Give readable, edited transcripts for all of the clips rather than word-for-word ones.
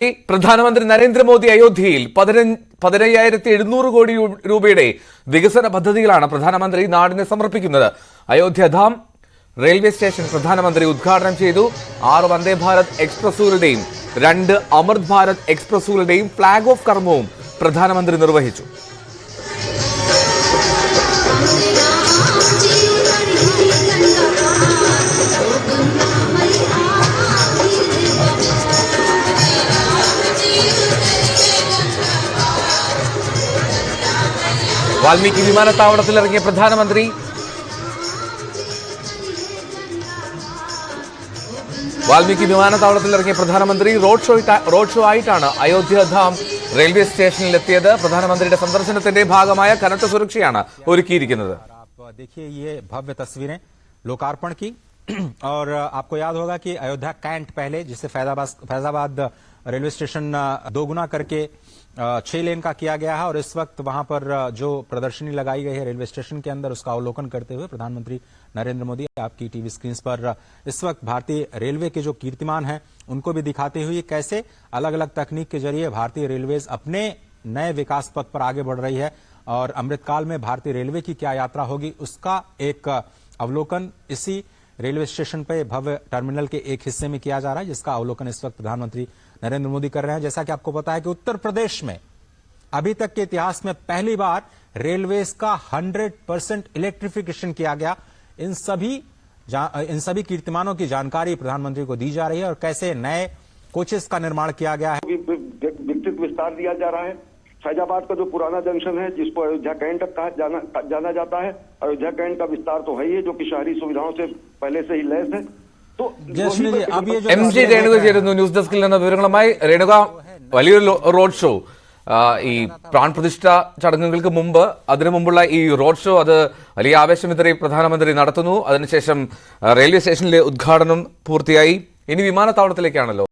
പ്രധാനമന്ത്രി നരേന്ദ്രമോദി അയോധ്യയിൽ 15,700 കോടി രൂപയുടെ വികസന പദ്ധതികളാണ് പ്രധാനമന്ത്രി നാടിന് സമർപ്പിക്കുന്നത്. അയോധ്യധാം റെയിൽവേ സ്റ്റേഷൻ പ്രധാനമന്ത്രി ഉദ്ഘാടനം ചെയ്തു. 6 വന്ദേ ഭാരത് എക്സ്പ്രസുകളുടെയും 2 അമൃത് ഭാരത് എക്സ്പ്രസുകളുടെയും ഫ്ളാഗ് ഓഫ് കർമ്മവും പ്രധാനമന്ത്രി നിർവഹിച്ചു. വാൽമീകി വിമാനത്താവളത്തിൽ ഇറങ്ങിയ പ്രധാനമന്ത്രി റോഡ് ഷോ ആയിട്ടാണ് അയോധ്യധാം റെയിൽവേ സ്റ്റേഷനിലെത്തിയത്. പ്രധാനമന്ത്രിയുടെ സന്ദർശനത്തിന്റെ ഭാഗമായ കനത്ത സുരക്ഷയാണ് ഒരുക്കിയിരിക്കുന്നത്. देखिए ये भव्य तस्वीरें लोकार्पण की और आपको याद होगा कि अयोध्या कैंट पहले जिसे फैजाबाद रेलवे स्टेशन दोगुना करके 6 लेन का किया गया है और इस वक्त वहां पर जो प्रदर्शनी लगाई गई है रेलवे स्टेशन के अंदर उसका अवलोकन करते हुए प्रधानमंत्री नरेंद्र मोदी आपकी टीवी स्क्रीन पर इस वक्त भारतीय रेलवे के जो कीर्तिमान हैं उनको भी दिखाते हुए कैसे अलग अलग तकनीक के जरिए भारतीय रेलवेज अपने नए विकास पथ पर आगे बढ़ रही है और अमृतकाल में भारतीय रेलवे की क्या यात्रा होगी उसका एक अवलोकन इसी रेलवे स्टेशन पर भव्य टर्मिनल के एक हिस्से में किया जा रहा है, जिसका अवलोकन इस वक्त प्रधानमंत्री नरेंद्र मोदी कर रहे हैं. जैसा कि आपको पता है कि उत्तर प्रदेश में अभी तक के इतिहास में पहली बार रेलवेज का 100% इलेक्ट्रिफिकेशन किया गया. इन सभी कीर्तिमानों की जानकारी प्रधानमंत्री को दी जा रही है और कैसे नए कोचेस का निर्माण किया गया है. विकसित विस्तार दिया जा रहा है. फैजाबाद का जो पुराना जंक्शन है जिसको अयोध्या कैंट जाना जाता है, अयोध्या कैंट का विस्तार तो है ही, जो कि शहरी सुविधाओं से पहले से ही लैस है. तो MG രേണുക ചേരുന്നു ന്യൂസ് ഡെസ്കിൽ നിന്ന് വിവരങ്ങളുമായി. രേണുക, വലിയൊരു റോഡ് ഷോ ഈ പ്രാൺപ്രതിഷ്ഠ ചടങ്ങുകൾക്ക് മുമ്പ് അതിനു മുമ്പുള്ള ഈ റോഡ് ഷോ അത് വലിയ ആവേശമിത്രയും പ്രധാനമന്ത്രി നടത്തുന്നു. അതിനുശേഷം റെയിൽവേ സ്റ്റേഷനിലെ ഉദ്ഘാടനം പൂർത്തിയായി. ഇനി വിമാനത്താവളത്തിലേക്കാണല്ലോ.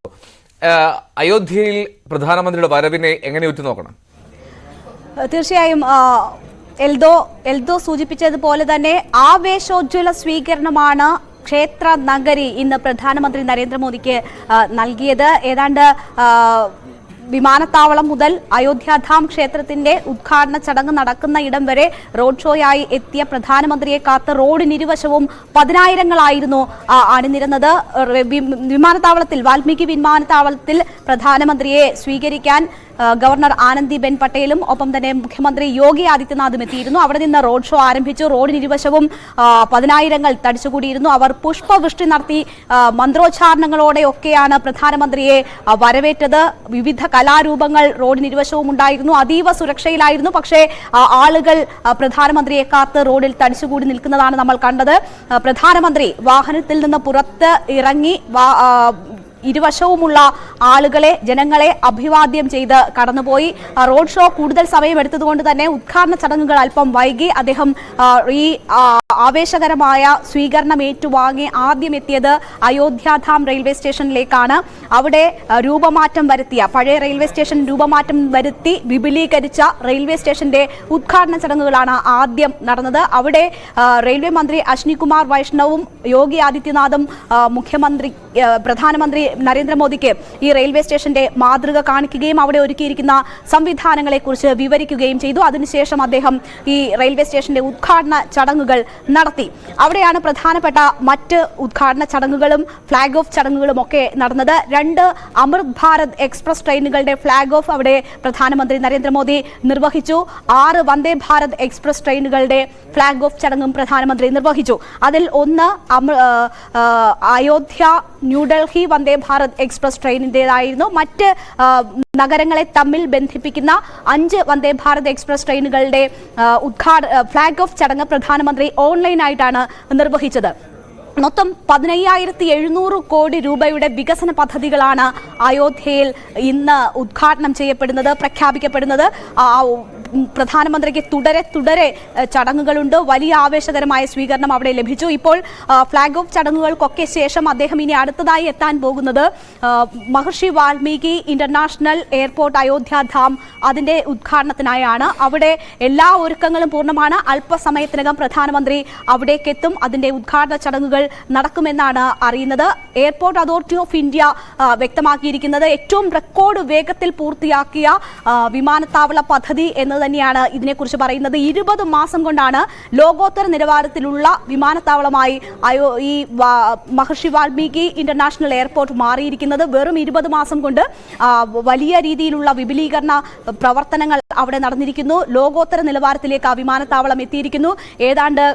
അയോധ്യയിൽ പ്രധാനമന്ത്രിയുടെ വരവിനെ എങ്ങനെ ഉറ്റുനോക്കണം? തീർച്ചയായും എൽദോ സൂചിപ്പിച്ചതുപോലെ തന്നെ ആവേശോജ്വല സ്വീകരണമാണ് ക്ഷേത്ര നഗരി ഇന്ന് പ്രധാനമന്ത്രി നരേന്ദ്രമോദിക്ക് നൽകിയത്. ഏതാണ്ട് വിമാനത്താവളം മുതൽ അയോധ്യാധാം ക്ഷേത്രത്തിന്റെ ഉദ്ഘാടന ചടങ്ങ് നടക്കുന്ന ഇടം വരെ റോഡ് ഷോയായി എത്തിയ പ്രധാനമന്ത്രിയെ കാത്ത് റോഡിനിരുവശവും 10,000-ങ്ങളായിരുന്നു അണിനിരന്നത്. വിമാനത്താവളത്തിൽ വാൽമീകി വിമാനത്താവളത്തിൽ പ്രധാനമന്ത്രിയെ സ്വീകരിക്കാൻ ഗവർണർ ആനന്ദിബെൻ പട്ടേലും ഒപ്പം തന്നെ മുഖ്യമന്ത്രി യോഗി ആദിത്യനാഥും എത്തിയിരുന്നു. അവിടെ നിന്ന് റോഡ് ഷോ ആരംഭിച്ചു. റോഡിനിരുവശവും 10,000-ങ്ങൾ തടിച്ചുകൂടിയിരുന്നു. അവർ പുഷ്പവൃഷ്ടി നടത്തി മന്ത്രോച്ചാരണങ്ങളോടെയൊക്കെയാണ് പ്രധാനമന്ത്രിയെ വരവേറ്റത്. വിവിധ കലാരൂപങ്ങൾ റോഡിനിരുവശവും ഉണ്ടായിരുന്നു. അതീവ സുരക്ഷയിലായിരുന്നു. പക്ഷേ ആളുകൾ പ്രധാനമന്ത്രിയെ കാത്ത് റോഡിൽ തടിച്ചുകൂടി നിൽക്കുന്നതാണ് നമ്മൾ കണ്ടത്. പ്രധാനമന്ത്രി വാഹനത്തിൽ നിന്ന് പുറത്ത് ഇറങ്ങി ഇരുവശവുമുള്ള ജനങ്ങളെ അഭിവാദ്യം ചെയ്ത് കടന്നുപോയി. റോഡ് ഷോ കൂടുതൽ സമയം എടുത്തതുകൊണ്ട് തന്നെ ഉദ്ഘാടന ചടങ്ങുകൾ അല്പം വൈകി. അദ്ദേഹം ഈ ആവേശകരമായ സ്വീകരണം ഏറ്റുവാങ്ങി ആദ്യം എത്തിയത് അയോധ്യാധാം റെയിൽവേ സ്റ്റേഷനിലേക്കാണ്. അവിടെ പഴയ റെയിൽവേ സ്റ്റേഷൻ രൂപമാറ്റം വരുത്തി വിപുലീകരിച്ച റെയിൽവേ സ്റ്റേഷന്റെ ഉദ്ഘാടന ചടങ്ങുകളാണ് ആദ്യം നടന്നത്. അവിടെ റെയിൽവേ മന്ത്രി അശ്വിനി കുമാർ വൈഷ്ണവും യോഗി ആദിത്യനാഥും പ്രധാനമന്ത്രി നരേന്ദ്രമോദിക്ക് ഈ റെയിൽവേ സ്റ്റേഷന്റെ മാതൃക കാണിക്കുകയും അവിടെ ഒരുക്കിയിരിക്കുന്ന സംവിധാനങ്ങളെക്കുറിച്ച് വിവരിക്കുകയും ചെയ്തു. അതിനുശേഷം അദ്ദേഹം ഈ റെയിൽവേ സ്റ്റേഷന്റെ ഉദ്ഘാടന ചടങ്ങുകൾ നടത്തി. അവിടെയാണ് പ്രധാനപ്പെട്ട മറ്റ് ഉദ്ഘാടന ചടങ്ങുകളും ഫ്ളാഗ് ഓഫ് ചടങ്ങുകളും ഒക്കെ നടന്നത്. 2 അമൃത് ഭാരത് എക്സ്പ്രസ് ട്രെയിനുകളുടെ ഫ്ളാഗ് ഓഫ് അവിടെ പ്രധാനമന്ത്രി നരേന്ദ്രമോദി നിർവഹിച്ചു. 6 വന്ദേ ഭാരത് എക്സ്പ്രസ് ട്രെയിനുകളുടെ ഫ്ളാഗ് ഓഫ് ചടങ്ങും പ്രധാനമന്ത്രി നിർവഹിച്ചു. അതിൽ ഒന്ന് അയോധ്യ ന്യൂഡൽഹി വന്ദേ ഭാരത് എക്സ്പ്രസ് ട്രെയിനിന്റേതായിരുന്നു. മറ്റ് നഗരങ്ങളെ തമ്മിൽ ബന്ധിപ്പിക്കുന്ന 5 വന്ദേ ഭാരത് എക്സ്പ്രസ് ട്രെയിനുകളുടെ ഫ്ളാഗ് ഓഫ് ചടങ്ങ് പ്രധാനമന്ത്രി ഓൺലൈനായിട്ടാണ് നിർവഹിച്ചത്. മൊത്തം 15,700 കോടി രൂപയുടെ വികസന പദ്ധതികളാണ് അയോധ്യയിൽ ഇന്ന് ഉദ്ഘാടനം ചെയ്യപ്പെടുന്നത്, പ്രഖ്യാപിക്കപ്പെടുന്നത്. പ്രധാനമന്ത്രിക്ക് തുടരെ ചടങ്ങുകളുണ്ട്. വലിയ ആവേശകരമായ സ്വീകരണം അവിടെ ലഭിച്ചു. ഇപ്പോൾ ഫ്ലാഗ് ഓഫ് ചടങ്ങുകൾക്കൊക്കെ ശേഷം അദ്ദേഹം ഇനി അടുത്തതായി എത്താൻ പോകുന്നത് മഹർഷി വാൽമീകി ഇന്റർനാഷണൽ എയർപോർട്ട് അയോധ്യാധാം അതിന്റെ ഉദ്ഘാടനത്തിനായാണ്. അവിടെ എല്ലാ ഒരുക്കങ്ങളും പൂർണ്ണമാണ്. അല്പസമയത്തിനകം പ്രധാനമന്ത്രി അവിടേക്ക് എത്തും. അതിന്റെ ഉദ്ഘാടന ചടങ്ങുകൾ നടക്കുമെന്നാണ് അറിയുന്നത്. എയർപോർട്ട് അതോറിറ്റി ഓഫ് ഇന്ത്യ വ്യക്തമാക്കിയിരിക്കുന്നത് ഏറ്റവും റെക്കോർഡ് വേഗത്തിൽ പൂർത്തിയാക്കിയ വിമാനത്താവള പദ്ധതി എന്ന് തന്നെയാണ് ഇതിനെക്കുറിച്ച് പറയുന്നത്. 20 മാസം കൊണ്ടാണ് ലോകോത്തര നിലവാരത്തിലുള്ള വിമാനത്താവളമായി ഈ മഹർഷി വാൽമീകി ഇന്റർനാഷണൽ എയർപോർട്ട് മാറിയിരിക്കുന്നത്. വെറും 20 മാസം കൊണ്ട് വലിയ രീതിയിലുള്ള വിപുലീകരണ പ്രവർത്തനങ്ങൾ അവിടെ നടന്നിരിക്കുന്നു. ലോകോത്തര നിലവാരത്തിലേക്ക് ആ വിമാനത്താവളം എത്തിയിരിക്കുന്നു. ഏതാണ്ട്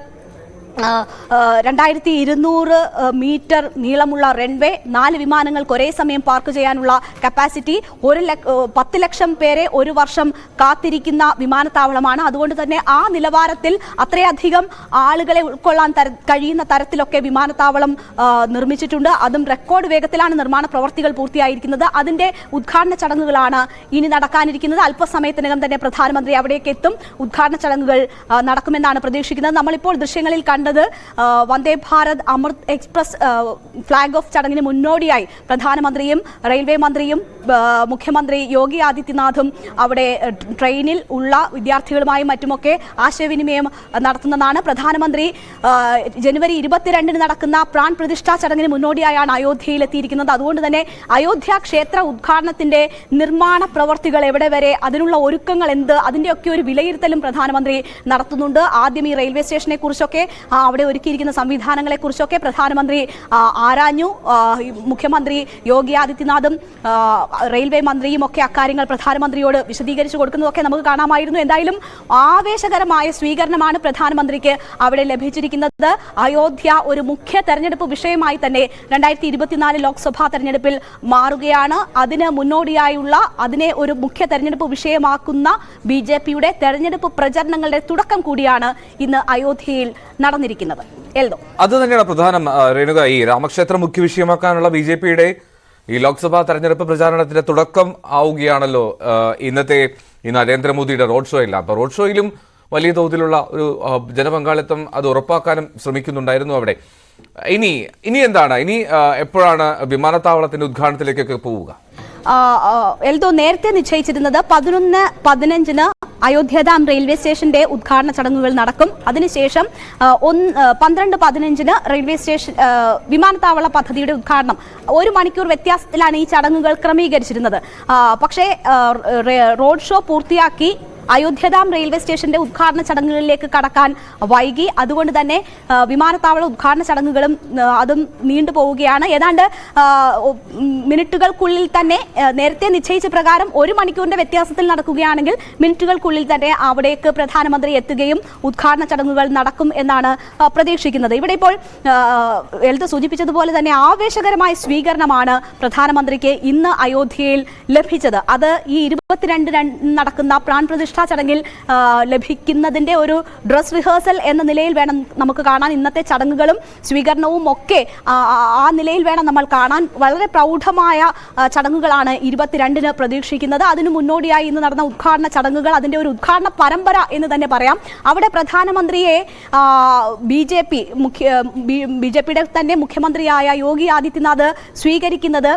2200 മീറ്റർ നീളമുള്ള റൺവേ, 4 വിമാനങ്ങൾക്ക് ഒരേ സമയം പാർക്ക് ചെയ്യാനുള്ള കപ്പാസിറ്റി, 10 ലക്ഷം പേരെ ഒരു വർഷം കാത്തിരിക്കുന്ന വിമാനത്താവളമാണ്. അതുകൊണ്ട് തന്നെ ആ നിലവാരത്തിൽ അത്രയധികം ആളുകളെ ഉൾക്കൊള്ളാൻ കഴിയുന്ന തരത്തിലൊക്കെ വിമാനത്താവളം നിർമ്മിച്ചിട്ടുണ്ട്. അതും റെക്കോർഡ് വേഗത്തിലാണ് നിർമ്മാണ പ്രവർത്തികൾ പൂർത്തിയായിരിക്കുന്നത്. അതിന്റെ ഉദ്ഘാടന ചടങ്ങുകളാണ് ഇനി നടക്കാനിരിക്കുന്നത്. അല്പസമയത്തിനകം തന്നെ പ്രധാനമന്ത്രി അവിടേക്ക് എത്തും. ഉദ്ഘാടന ചടങ്ങുകൾ നടക്കുമെന്നാണ് പ്രതീക്ഷിക്കുന്നത്. നമ്മളിപ്പോൾ ദൃശ്യങ്ങളിൽ കണ്ടത് വന്ദേ ഭാരത് അമൃത് എക്സ്പ്രസ് ഫ്ലാഗ് ഓഫ് ചടങ്ങിന് മുന്നോടിയായി പ്രധാനമന്ത്രിയും റെയിൽവേ മന്ത്രിയും മുഖ്യമന്ത്രി യോഗി ആദിത്യനാഥും അവിടെ ട്രെയിനിൽ ഉള്ള വിദ്യാർത്ഥികളുമായും മറ്റുമൊക്കെ ആശയവിനിമയം നടത്തുന്നതാണ്. പ്രധാനമന്ത്രി ജനുവരി 22 നടക്കുന്ന പ്രാൺ പ്രതിഷ്ഠാ ചടങ്ങിന് മുന്നോടിയായാണ് അയോധ്യയിൽ എത്തിയിരിക്കുന്നത്. അതുകൊണ്ട് തന്നെ അയോധ്യ ക്ഷേത്ര ഉദ്ഘാടനത്തിന്റെ നിർമ്മാണ പ്രവർത്തികൾ എവിടെ വരെ, അതിനുള്ള ഒരുക്കങ്ങൾ എന്ത്, അതിന്റെയൊക്കെ ഒരു വിലയിരുത്തലും പ്രധാനമന്ത്രി നടത്തുന്നുണ്ട്. ആദ്യം ഈ റെയിൽവേ സ്റ്റേഷനെ കുറിച്ചൊക്കെ അവിടെ ഒരുക്കിയിരിക്കുന്ന സംവിധാനങ്ങളെ കുറിച്ചൊക്കെ പ്രധാനമന്ത്രി ആരാഞ്ഞു. മുഖ്യമന്ത്രി യോഗി ആദിത്യനാഥും റെയിൽവേ മന്ത്രിയും ഒക്കെ അക്കാര്യങ്ങൾ പ്രധാനമന്ത്രിയോട് വിശദീകരിച്ചു കൊടുക്കുന്നതൊക്കെ നമുക്ക് കാണാമായിരുന്നു. എന്തായാലും ആവേശകരമായ സ്വീകരണമാണ് പ്രധാനമന്ത്രിക്ക് അവിടെ ലഭിച്ചിരിക്കുന്നത്. അയോധ്യ ഒരു മുഖ്യ തെരഞ്ഞെടുപ്പ് വിഷയമായി തന്നെ 2024 ലോക്സഭാ തെരഞ്ഞെടുപ്പിൽ മാറുകയാണ്. അതിന് മുന്നോടിയായുള്ള അതിനെ ഒരു മുഖ്യ തെരഞ്ഞെടുപ്പ് വിഷയമാക്കുന്ന BJPയുടെ തെരഞ്ഞെടുപ്പ് പ്രചരണങ്ങളുടെ തുടക്കം കൂടിയാണ് ഇന്ന് അയോധ്യയിൽ നടന്നിരിക്കുന്നത്. അത് തന്നെയാണ് പ്രധാനം. രേണുക, ഈ രാമക്ഷേത്രം മുഖ്യ വിഷയമാക്കാനുള്ള BJPയുടെ ഈ ലോക്സഭാ തെരഞ്ഞെടുപ്പ് പ്രചാരണത്തിന്റെ തുടക്കം ആവുകയാണല്ലോ ഇന്നത്തെ ഈ നരേന്ദ്രമോദിയുടെ റോഡ് ഷോ എല്ലാം. അപ്പൊ റോഡ് ഷോയിലും വലിയ തോതിലുള്ള ഒരു ജനപങ്കാളിത്തം അത് ഉറപ്പാക്കാനും ശ്രമിക്കുന്നുണ്ടായിരുന്നു അവിടെ. ഇനി എന്താണ്, ഇനി എപ്പോഴാണ് വിമാനത്താവളത്തിന്റെ ഉദ്ഘാടനത്തിലേക്കൊക്കെ പോവുക? എൽദോ നേരത്തെ നിശ്ചയിച്ചിരുന്നത് 11-15 അയോധ്യാധാം റെയിൽവേ സ്റ്റേഷന്റെ ഉദ്ഘാടന ചടങ്ങുകൾ നടക്കും. അതിനുശേഷം 12-15 റെയിൽവേ സ്റ്റേഷൻ വിമാനത്താവള പദ്ധതിയുടെ ഉദ്ഘാടനം. 1 മണിക്കൂർ വ്യത്യാസത്തിലാണ് ഈ ചടങ്ങുകൾ ക്രമീകരിച്ചിരുന്നത്. പക്ഷേ റോഡ് ഷോ പൂർത്തിയാക്കി അയോധ്യാധാം റെയിൽവേ സ്റ്റേഷന്റെ ഉദ്ഘാടന ചടങ്ങുകളിലേക്ക് കടക്കാൻ വൈകി. അതുകൊണ്ട് തന്നെ വിമാനത്താവള ഉദ്ഘാടന ചടങ്ങുകളും അതും നീണ്ടുപോവുകയാണ്. ഏതാണ്ട് മിനിറ്റുകൾക്കുള്ളിൽ തന്നെ നേരത്തെ നിശ്ചയിച്ച പ്രകാരം 1 മണിക്കൂറിന്റെ വ്യത്യാസത്തിൽ നടക്കുകയാണെങ്കിൽ മിനിറ്റുകൾക്കുള്ളിൽ തന്നെ അവിടേക്ക് പ്രധാനമന്ത്രി എത്തുകയും ഉദ്ഘാടന ചടങ്ങുകൾ നടക്കും എന്നാണ് പ്രതീക്ഷിക്കുന്നത്. ഇവിടെ ഇപ്പോൾ എൽദോ സൂചിപ്പിച്ചതുപോലെ തന്നെ ആവേശകരമായ സ്വീകരണമാണ് പ്രധാനമന്ത്രിക്ക് ഇന്ന് അയോധ്യയിൽ ലഭിച്ചത്. അത് ഈ 22 നടക്കുന്ന പ്രാൺ പ്രതിഷ്ഠ ചടങ്ങിൽ ലഭിക്കുന്നതിന്റെ ഒരു ഡ്രസ് റിഹേഴ്സൽ എന്ന നിലയിൽ വേണം നമുക്ക് കാണാൻ. ഇന്നത്തെ ചടങ്ങുകളും സ്വീകരണവും ഒക്കെ ആ നിലയിൽ വേണം നമ്മൾ കാണാൻ. വളരെ പ്രൗഢമായ ചടങ്ങുകളാണ് 22 പ്രതീക്ഷിക്കുന്നത്. അതിനു മുന്നോടിയായി ഇന്ന് നടന്ന ഉദ്ഘാടന ചടങ്ങുകൾ, അതിന്റെ ഒരു ഉദ്ഘാടന പരമ്പര എന്ന് തന്നെ പറയാം. അവിടെ പ്രധാനമന്ത്രിയെ BJPയുടെ തന്നെ മുഖ്യമന്ത്രിയായ യോഗി ആദിത്യനാഥ് സ്വീകരിക്കുന്നത്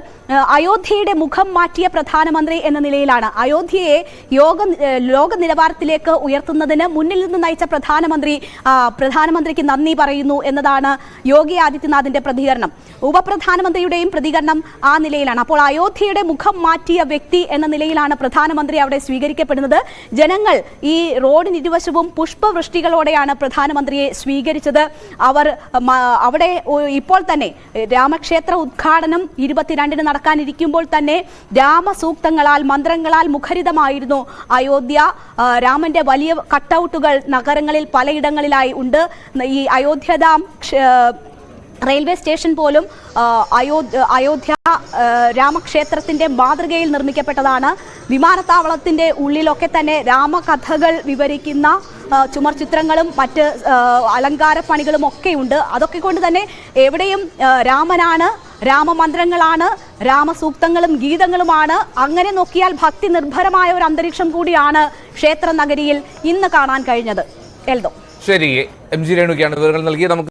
അയോധ്യയുടെ മുഖം മാറ്റിയ പ്രധാനമന്ത്രി എന്ന നിലയിലാണ്. അയോധ്യയെ ലോക നിലവാരത്തിലേക്ക് ഉയർത്തുന്നതിന് മുന്നിൽ നിന്ന് നയിച്ച പ്രധാനമന്ത്രിക്ക് നന്ദി പറയുന്നു എന്നതാണ് യോഗി ആദിത്യനാഥിന്റെ പ്രതികരണം. ഉപപ്രധാനമന്ത്രിയുടെയും പ്രതികരണം ആ നിലയിലാണ്. അപ്പോൾ അയോധ്യയുടെ മുഖം മാറ്റിയ വ്യക്തി എന്ന നിലയിലാണ് പ്രധാനമന്ത്രി അവിടെ സ്വീകരിക്കപ്പെടുന്നത്. ജനങ്ങൾ ഈ റോഡിന് ഇരുവശവും പുഷ്പവൃഷ്ടികളോടെയാണ് പ്രധാനമന്ത്രിയെ സ്വീകരിച്ചത്. അവർ അവിടെ ഇപ്പോൾ തന്നെ രാമക്ഷേത്ര ഉദ്ഘാടനം 22 നടക്കാനിരിക്കുമ്പോൾ തന്നെ രാമസൂക്തങ്ങളാൽ മന്ത്രങ്ങളാൽ മുഖരിതമായിരുന്നു അയോധ്യ. രാമന്റെ വലിയ കട്ടൗട്ടുകൾ നഗരങ്ങളിൽ പലയിടങ്ങളിലായി ഉണ്ട്. ഈ അയോധ്യാധാം റെയിൽവേ സ്റ്റേഷൻ പോലും അയോധ്യ രാമക്ഷേത്രത്തിന്റെ മാതൃകയിൽ നിർമ്മിക്കപ്പെട്ടതാണ്. വിമാനത്താവളത്തിന്റെ ഉള്ളിലൊക്കെ തന്നെ രാമകഥകൾ വിവരിക്കുന്ന ചുമർ ചിത്രങ്ങളും മറ്റ് അലങ്കാര പണികളും ഒക്കെ ഉണ്ട്. അതൊക്കെ കൊണ്ട് തന്നെ എവിടെയും രാമനാണ് രാമമന്ത്രങ്ങളാണ്, രാമസൂക്തങ്ങളും ഗീതങ്ങളുമാണ്. അങ്ങനെ നോക്കിയാൽ ഭക്തി നിർഭരമായ ഒരു അന്തരീക്ഷം കൂടിയാണ് ക്ഷേത്ര നഗരിയിൽ ഇന്ന് കാണാൻ കഴിഞ്ഞത്. എൽദോ. ശരി, എം ജി രേണുകയാണ് വിവരങ്ങൾ നൽകിയത്. നമുക്ക്